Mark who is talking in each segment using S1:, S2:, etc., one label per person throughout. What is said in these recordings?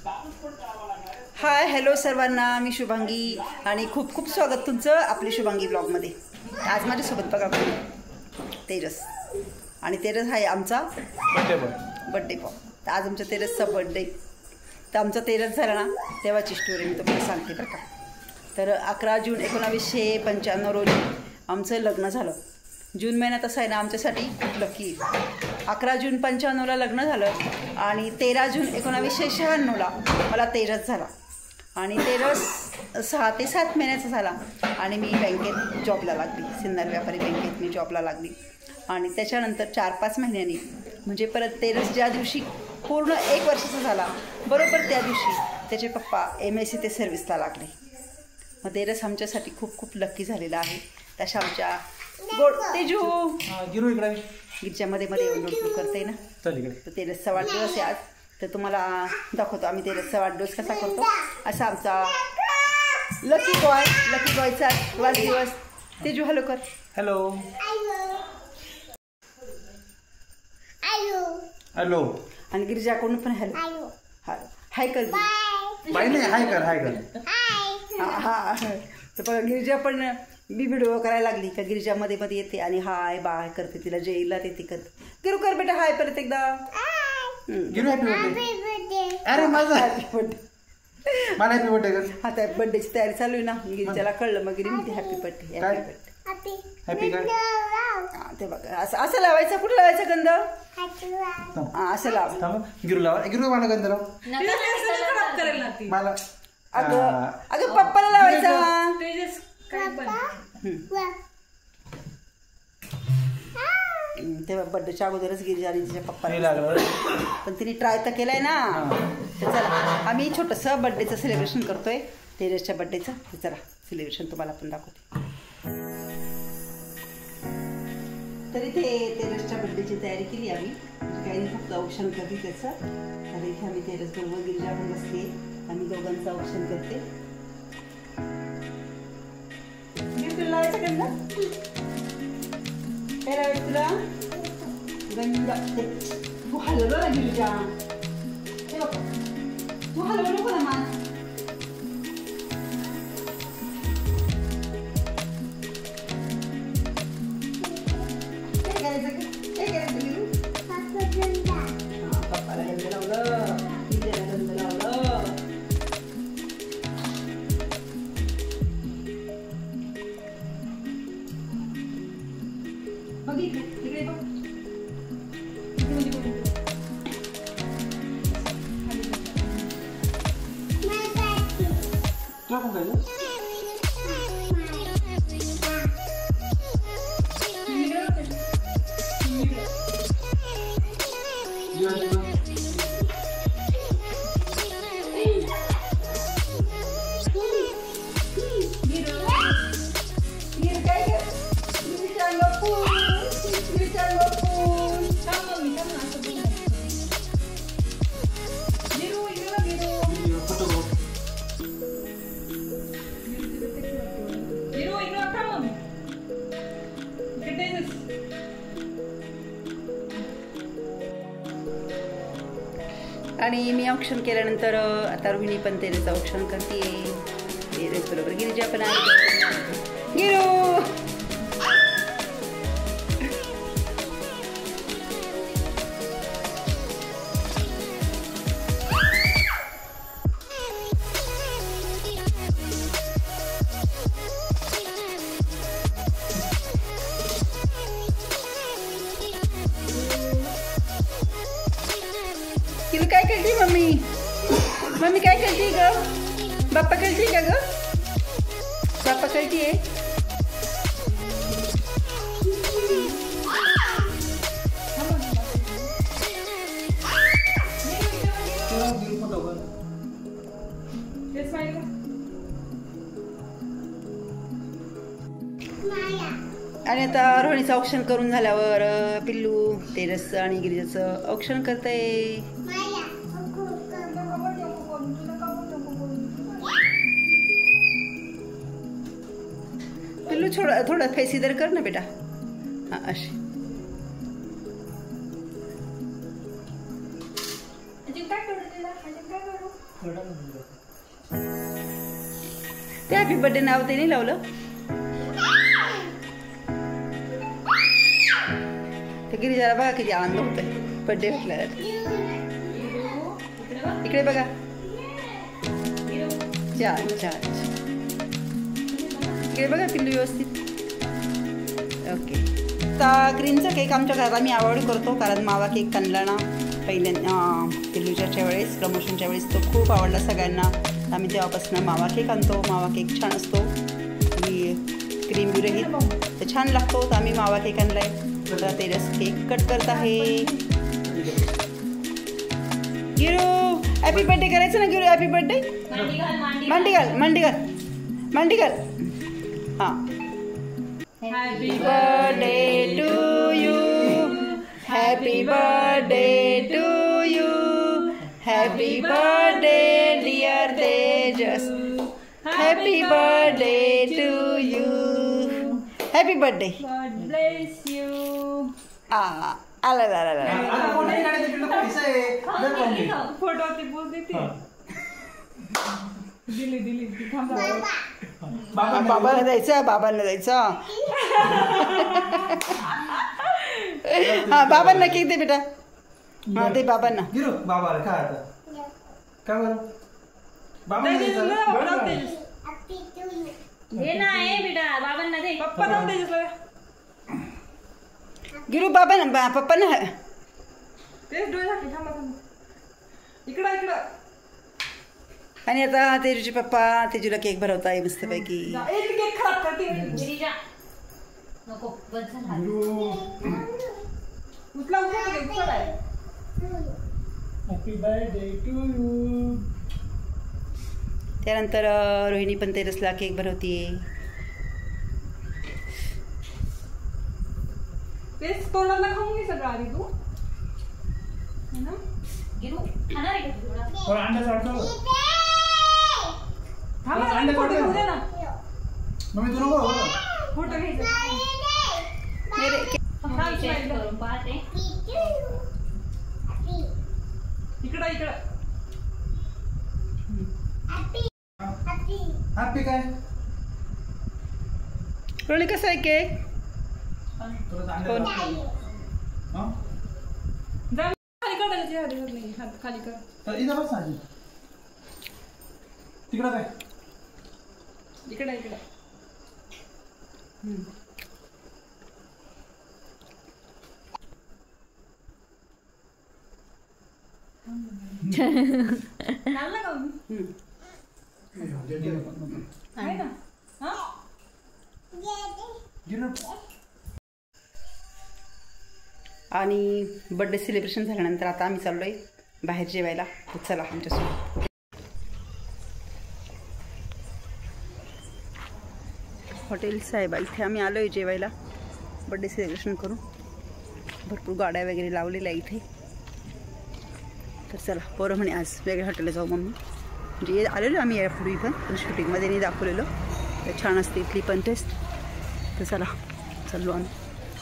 S1: Hi hello सर्वांना, मी शुभांगी आणि खूप खूप स्वागत तुमचं आपली शुभांगी ब्लॉगमध्ये. आज माझ्यासोबत बघा तेजस, आणि तेजस आहे आमचा बड्डे बॉय. तर आज आमच्या तेजसचा बड्डे. तर आमचा तेजस झाला ना तेव्हाची स्टोरी मी तुम्हाला सांगते बरं का. तर 11 जून 1995 रोजी आमचं लग्न झालं. जून महिन्यात असं आहे ना आमच्यासाठी खूप लकी. 11 जून 95ला लग्न झालं आणि 13 जून 1996ला मला तेजस झाला. आणि तेजस 6 ते 7 महिन्याचा झाला आणि मी बँकेत जॉबला लागली. सिन्नर व्यापारी बँकेत मी जॉबला लागली. आणि त्याच्यानंतर 4-5 महिन्यांनी म्हणजे परत तेजस ज्या दिवशी पूर्ण 1 वर्षाचा झाला बरोबर त्या दिवशी त्याचे पप्पा MSc ते सर्व्हिसला लागले. मग तेजस आमच्यासाठी खूप खूप लकी झालेला आहे. तशा आमच्या गोड तेजू
S2: गिरू इकडे
S1: गिरच्यामध्ये येऊन लुटलू करते ना. तर तेजसचा वाढदिवस आहे आज. तर तुम्हाला दाखवतो आम्ही तेजसचा वाढदिवस कसा करतो. असा आमचा लकी बॉयचा वाढदिवस. तेजू हॅलो कर.
S2: Hello hello. आणि
S1: गिरिजाकडून पण हॅलो हाय कर.
S2: बाय नाही हाय कर.
S1: हा तर बघा गिरिजा पण मी व्हिडिओ करायला लागली का गिरिजामध्ये येते आणि हाय बाय करते. तिला जेईला ते करते. गिरू कर बेटा हाय परत एकदा.
S2: गिरू हॅपी बर्थडे. अरे माझा हॅपी बर्थडे. मला हॅपी बर्थडे कर.
S1: आता बर्थडेची तयारी चालू आहे ना. गिरिजाला कळलं मग गिरी म्हणते हॅपी बर्थडे
S2: हॅपी काय.
S1: ते बघा असं लावायचं. कुठं लावायचा गंध. असं लावा.
S2: गिरू लावा. गिरू मला गंध लाव. मला
S1: अगं पप्पाला लावायचा. तेव्हा बर्थडेच्या अगोदरच गिरिजा आणि तिच्या पप्पाला पण तिने ट्राय तर केलाय ना. तर चला आम्ही छोटंसं बर्थडेचं सेलिब्रेशन करतोय तेजसच्या बर्थडेचं. तर चला सेलिब्रेशन तुम्हाला पण दाखवते. तर इथे तेजसच्या बर्थडेची तयारी केली आम्ही. काही नाही फक्त औक्षण करते त्याचं. तर इथे आम्ही तेजस बरोबर गिरिजा पण बसते. आम्ही दोघांचं औक्षण करते. लावायचं गंध काय लावायचं तुला गंध. तू हलवलं ना गिरिजा. तू हलवलं नको ना मान. काय करायचं गिरू. पप्पाला गंध लावलं. गिरिजाला गंध लावलं. इकडे बघ. आणि मी औक्षण केल्यानंतर आता रोहिणी पण तेजसचं औक्षण करते. तेजस बरोबर गिरिजा पण आहे. गिरू तिला काय करते मम्मी काय करते ग. बाप्पा करते का ग. बाप्पा करते. आणि आता रोहिणीचं औक्षण करून झाल्यावर पिल्लू तेजस आणि गिरिजाचं औक्षण करतंय. पिल्लू थोडं फेस इधर कर ना बेटा. हाँ अशी ते हॅपी बर्थडे नाव ते नाही लावलं. ते गिरिजाला बघा किती आनंद होतोय बर्थडे म्हटल्यावर. इकडे बघा. छान छान. इकडे बघा पिल्लू व्यवस्थित. ओके. आता क्रीमचा केक आमच्या घरात आम्ही आवड करतो कारण मावा केक आणला ना पहिल्या पिल्लूच्या वेळेस प्रमोशनच्या वेळेस तो खूप आवडला सगळ्यांना. आम्ही तेव्हापासून मावा केक आणतो. मावा केक छान असतो आणि क्रीम विरहित तर छान लागतो. तर आम्ही मावा केक आणला आहे. तर तेजस केक कट करत आहे. गिरू हॅपी बर्थडे करायचं ना गिरू. Happy birthday. मांडी घाल मांडी घाल मांडी घाल. हां. Happy birthday to you. Happy birthday to you. Happy birthday dear Tejas. Happy birthday to you. Happy birthday.
S3: God bless you.
S1: आला
S3: फोटो ते बोल देते. दिली
S1: बाबाला जायचं. बाबांना जायचं. हा बाबांना केक दे बेटा. हा दे बाबांना.
S2: गिरू बाबाला काय आता काय बरं बाबा
S3: हे नाही बेटा बाबांना दे. पप्पा जाऊ दे.
S1: गिरू बाबांना पप्पांना.
S3: तेच डोळे झाकले. थांबा इकडं.
S1: आणि आता तेजूचे पप्पा तेजूला केक भरवताय मस्तपैकी.
S3: एक केक खराब करते नको. बस उचला
S2: हॅपी बर्थडे टू यू.
S1: त्यानंतर रोहिणी पण तेजसला केक भरवतीये.
S3: तेच तोंडाला खाऊन घे सगळं आधी तू. गिरू खाणार आहे का
S2: थोडा अंडा चालतो.
S3: थांबा फोटो घेऊ दे ना.
S2: मम्मी तू नको
S3: फोटो घ्यायचा. करून पाहते. इकडं
S2: हॅपी काय
S1: रोहिणी कसं आहे केक.
S2: कोण
S3: खाली काढायला हात खाली कर.
S2: इथं बस ना तिकडं काय
S3: इकडे
S1: आणि बर्थडे सेलिब्रेशन झाल्यानंतर आता आम्ही चाललोय बाहेर जेवायला. चला आमच्यासोबत. हॉटेल साहेबा इथे आम्ही आलोय जेवायला. बर्थडे सेलिब्रेशन करू. भरपूर गाड्या वगैरे लावलेल्या इथे. तर चला पोरं म्हणे आज वेगळ्या हॉटेलला जाऊ मम्मी. म्हणजे आलेलो आम्ही यापूर्वी पण शूटिंगमध्ये नाही दाखवलेलं. तर छान असते इथली पण टेस्ट. तर चला चाललो आम्ही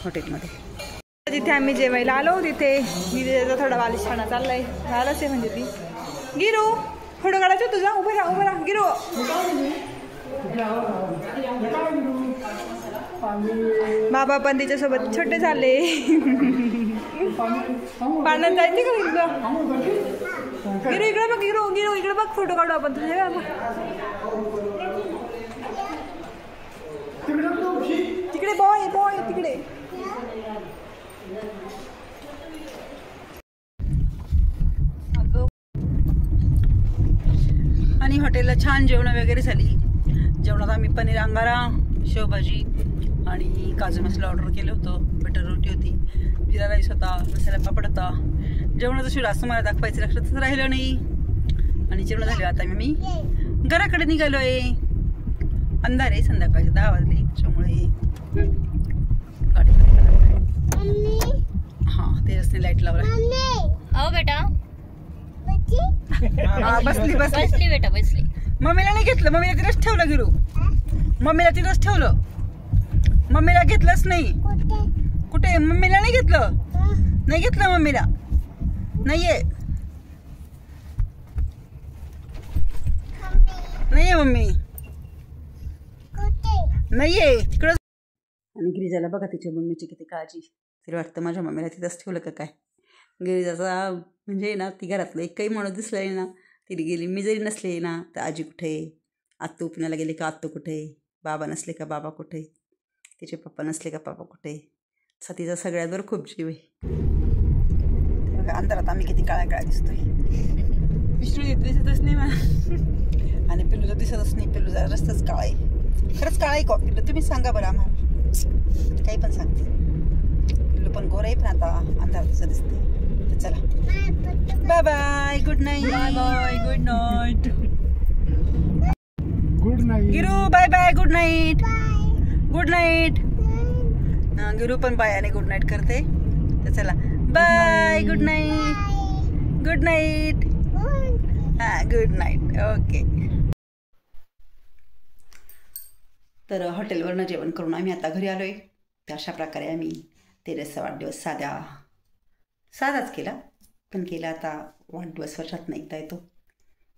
S1: हॉटेलमध्ये.
S3: तिथे आम्ही जेवायला आलो. तिथे गिरीचा थोडा बालिशपणा चाललाय. झालंच आहे म्हणजे ती. गिरू फोटो काढायचा तुझा. उभं राहा गिरू. बाबा पण तिच्यासोबत छोटे झाले. पाण्यात जायचे का तुला. गिरू इकडे बघ. गिरू इकडे बघ. फोटो काढू आपण तुझ्या. तिकडे बॉय तिकडे.
S1: आणि हॉटेलला छान जेवण वगैरे झाली. जेवणात आम्ही पनीर अंगारा, शेवभाजी आणि काजू मसाला ऑर्डर केलं होतं. बटर रोटी होती, जिरा राईस होता, मसाला पापड होता. जेवणाचं शिळ असं मला दाखवायचं लक्षातच राहिलं नाही. आणि जेवण झालं. आता मी घराकडे निघालो आहे. अंधार आहे, संध्याकाळचे 10 वाजले. त्याच्यामुळे हां तेजसने लाईट लावला.
S3: हो बेटा
S1: बसली
S3: बेटा बसली.
S1: मम्मीला नाही घेतलं. मम्मीला तिथंच ठेवलं. गिरू मम्मीला तिथंच ठेवलं. मम्मीला घेतलंच नाही. कुठे मम्मीला नाही घेतलं. नाही घेतलं मम्मीला. नाहीये मम्मी नाहीये तिकडं. आणि गिरिजाला बघा तिच्या मम्मीची किती काळजी. तिला वाटतं माझ्या मम्मीला तिथंच ठेवलं का काय. गिरिजाचा म्हणजे ना ती घरातलं एकही माणूस दिसला ना तिने गेली. मी जरी नसले ना तर आजी कुठे, आत्तू पुण्याला गेले का आत्तू कुठे, बाबा नसले का बाबा कुठे, तिचे पप्पा नसले का पप्पा कुठे. तिचा सगळ्यावर खूप जीव आहे. अंधारात आम्ही किती काळ्या काळ्या दिसतोय.
S3: विष्णू दिसतच नाही मला.
S1: आणि पिल्लू तर दिसतच नाही. पिल्लू जरा रस्ताच काळा आहे. खरंच काळा आहे का पिल्लू? तुम्ही सांगा बरं आम्हाला. काही पण सांगते. पिल्लू पण गोर आहे पण आता अंधारात तसं दिसते. तर चला bye bye, good night.
S3: Bye bye, good night.
S2: Good night
S1: Giru. Bye bye, good night. Good night. Giru पण बाय आणि गुड नाईट करते. तर चला bye, good night. Good night. हां गुड नाईट. ओके. तर हॉटेलवरनं जेवण करून आम्ही आता घरी आलो आहे. तर अशा प्रकारे आम्ही तेजसचा वाढदिवस साधाच केला. पण केला आता वाढदिवस वर्षात नाही एकदा येतो.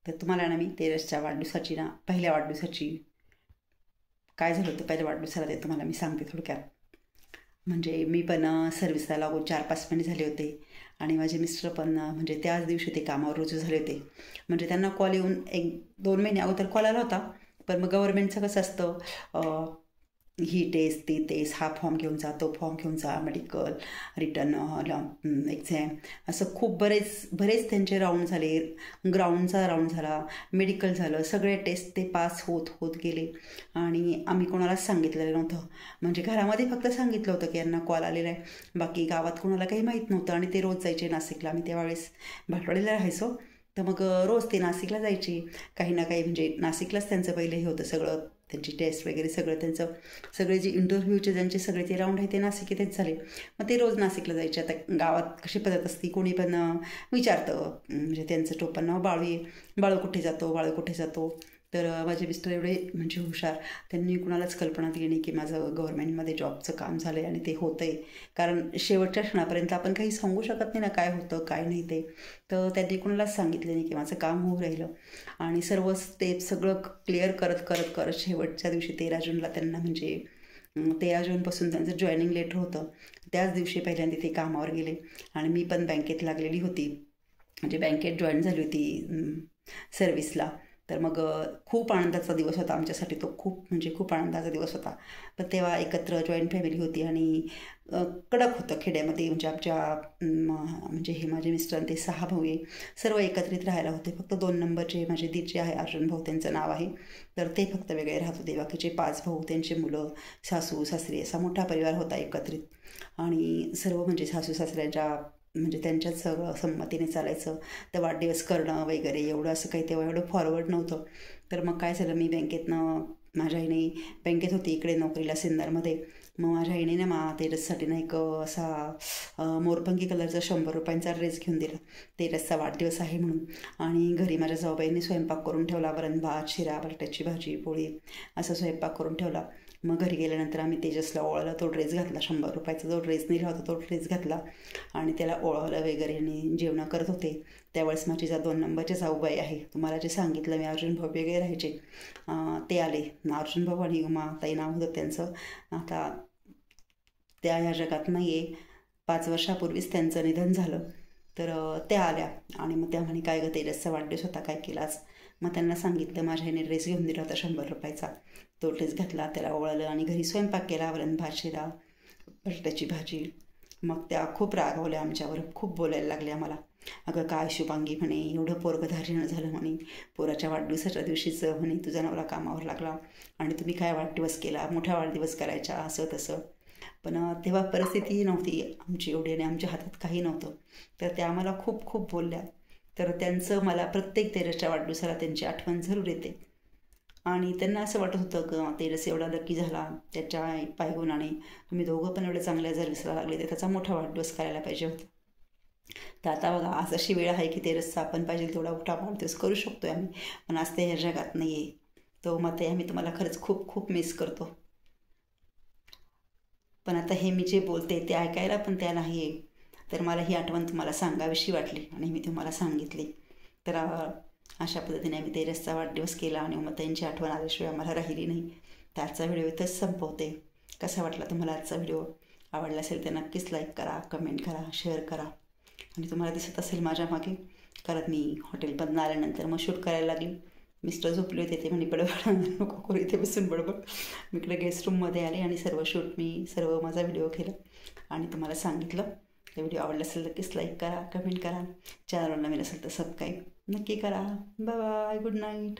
S1: तर तुम्हाला ना मी तेजसच्या वाढदिवसाची ना पहिल्या वाढदिवसाची काय झालं होतं पहिल्या वाढदिवसाला ते तुम्हाला मी सांगते थोडक्यात. म्हणजे मी पण सर्व्हिसला लागून 4-5 महिने झाले होते. आणि माझे मिस्टर पण म्हणजे त्याच दिवशी ते कामावर रुजू झाले होते. म्हणजे त्यांना कॉल येऊन 1-2 महिने अगोदर कॉल आला होता. पण मग गव्हर्नमेंटचं कसं असतं, ही टेस्ट ती टेस्ट, हा फॉर्म घेऊन जा, तो फॉर्म घेऊन जा, मेडिकल रिटर्न एक्झॅम, असं खूप बरेच त्यांचे राऊंड झाले. ग्राउंडचा राऊंड झाला, मेडिकल झालं, सगळे टेस्ट ते पास होत गेले. आणि आम्ही कोणालाच सांगितलेलं नव्हतं. म्हणजे घरामध्ये फक्त सांगितलं होतं की यांना कॉल आलेला आहे. बाकी गावात कोणाला काही माहीत नव्हतं. आणि ते रोज जायचे नाशिकला. आम्ही त्यावेळेस भाटवाडीला राहायचो. तर मग रोज ते नाशिकला जायची. काही ना काही म्हणजे नाशिकलाच त्यांचं पहिलं हे होतं सगळं, त्यांची टेस्ट वगैरे सगळं त्यांचं सगळे जे इंटरव्ह्यूचे ज्यांचे सगळे ते राऊंड आहे ते नाशिक येतेच झाले. मग ते रोज नाशिकला जायचे. आता गावात कशी पद्धत असते, कोणी पण विचारतं. म्हणजे त्यांचं टोपण नाव बाळू कुठे जातो. तर माझे मिस्टर एवढे म्हणजे हुशार, त्यांनी कुणालाच कल्पना दिली नाही की माझं गव्हर्नमेंटमध्ये जॉबचं काम झालं आहे आणि ते होतं आहे. कारण शेवटच्या क्षणापर्यंत आपण काही सांगू शकत नाही ना काय होतं काय नाही ते. तर त्यांनी कुणालाच सांगितलं नाही की माझं काम होऊ राहिलं. आणि सर्व स्टेप सगळं क्लिअर करत शेवटच्या दिवशी 13 जूनला त्यांना म्हणजे 13 जूनपासून त्यांचं जॉईनिंग लेटर होतं. त्याच दिवशी पहिल्यांदा ते कामावर गेले. आणि मी पण बँकेत लागलेली होती. म्हणजे बँकेत जॉईन झाली होती सर्व्हिसला. तर मग खूप आनंदाचा दिवस होता आमच्यासाठी तो. खूप आनंदाचा दिवस होता. तर तेव्हा एकत्र जॉईंट फॅमिली होती. आणि कडक होतं खेड्यामध्ये. म्हणजे म्हणजे हे माझे मिस्टर ते 6 भाऊ आहे, सर्व एकत्रित राहायला होते. फक्त 2 नंबरचे माझे दीरचे आहे अर्जुन भाऊ, त्यांचं नाव आहे. तर ते फक्त वेगळे राहत होते. बाकीचे 5 भाऊ, त्यांचे मुलं, सासू सासरे, असा मोठा परिवार होता एकत्रित. आणि सर्व म्हणजे सासू सासऱ्यांच्या म्हणजे त्यांच्याच सगळं संमतीने चालायचं. तर वाढदिवस करणं वगैरे एवढं असं काही तेव्हा एवढं फॉरवर्ड नव्हतं. तर मग काय झालं, मी बँकेतनं माझ्या आईने बँकेत होती इकडे नोकरीला सिन्नरमध्ये. मग माझ्या आईने ना तेजससाठी ना एक असा मोरपंखी कलरचा 100 रुपयांचा ड्रेस घेऊन दिला. तेजसचा वाढदिवस आहे म्हणून. आणि घरी माझ्या जाऊबाईंनी स्वयंपाक करून ठेवला. वरण भात, शिरा, बटाट्याची भाजी, पोळी असा स्वयंपाक करून ठेवला. मग घरी गेल्यानंतर आम्ही तेजसला ओळखला. तो ड्रेस घातला. 100 रुपयाचा जो ड्रेस निघाला होता तो ड्रेस घातला. आणि त्याला ओळखलं वगैरे आणि जेवणं करत होते. त्यावेळेस माझी 2 नंबरचे जाऊबाई आहे, तुम्हाला जे सांगितलं मी अर्जुन भाऊ वगैरे राहायचे, ते आले. अर्जुन भाऊ आणि उमाताई नाव होतं त्यांचं. आता त्या ह्या जगात नाही आहे. 5 वर्षापूर्वीच त्यांचं निधन झालं. तर त्या आल्या. आणि मग त्या म्हणे काय गं तेजसचा वाढदिवस होता काय केलास. मग त्यांना सांगितलं. माझ्या आईने ड्रेस घेऊन दिला होता 100 रुपयाचा. तो ड्रेस घातला, त्याला ओळखलं आणि घरी स्वयंपाक केला. वरण भात, शिरा, बटाट्याची भाजी. मग त्या खूप रागावल्या आमच्यावर, खूप बोलायला लागल्या आम्हाला. अगं काय शुभांगी म्हणे, एवढं पोरगं धारणं झालं म्हणे, पोराच्या वाढदिवसाच्या दिवशीच म्हणे तुझा नवरा कामावर लागला आणि तुम्ही काय वाढदिवस केला, मोठा वाढदिवस करायचा असं तसं. पण तेव्हा परिस्थिती नव्हती आमची एवढी आणि आमच्या हातात काही नव्हतं. तर त्या आम्हाला खूप खूप बोलल्या. तर त्यांचं मला प्रत्येक तेजसच्या वाढदिवसाला त्यांची आठवण जरूर येते. आणि त्यांना असं वाटत होतं की तेजस एवढा लकी झाला त्याच्या पायगुणाने, तुम्ही दोघं पण एवढं चांगल्या सर्व्हिसला लागले, तर त्याचा मोठा वाढदिवस करायला पाहिजे होता. तर आता बघा आज अशी वेळ आहे की तेजसचा आपण पाहिजे तेवढा मोठा वाढदिवस करू शकतो आम्ही. पण आज ते ह्या जगात नाही आहे. तो मग ते आम्ही तुम्हाला खरंच खूप खूप मिस करतो. पण आता हे मी जे बोलते ते ऐकायला पण त्या नाही आहे. तर मला ही आठवण तुम्हाला सांगावीशी वाटली आणि मी तुम्हाला सांगितली. तर अशा पद्धतीने आम्ही तेजसचा वाढदिवस केला आणि मग त्यांची आठवण आल्याशिवाय आम्हाला राहिली नाही. तर आजचा व्हिडिओ इथंच संपवते. कसा वाटला तुम्हाला आजचा व्हिडिओ? आवडला असेल तर नक्कीच लाईक करा, कमेंट करा, शेअर करा. आणि तुम्हाला दिसत असेल माझ्या मागे करत मी हॉटेलमधून आल्यानंतर मग शूट करायला लागली. मिस्टर झोपले होते, ते म्हणे बडबड नको करू इथे बसून बडबड. मी इकडे गेस्ट रूममध्ये आले आणि सर्व माझा व्हिडिओ केला आणि तुम्हाला सांगितलं. व्हिडिओ आवडला असेल तर नक्कीच लाईक करा, कमेंट करा. चॅनलवर नवीन असेल तर सबस्क्राईब नक्की करा. Bye bye, good night.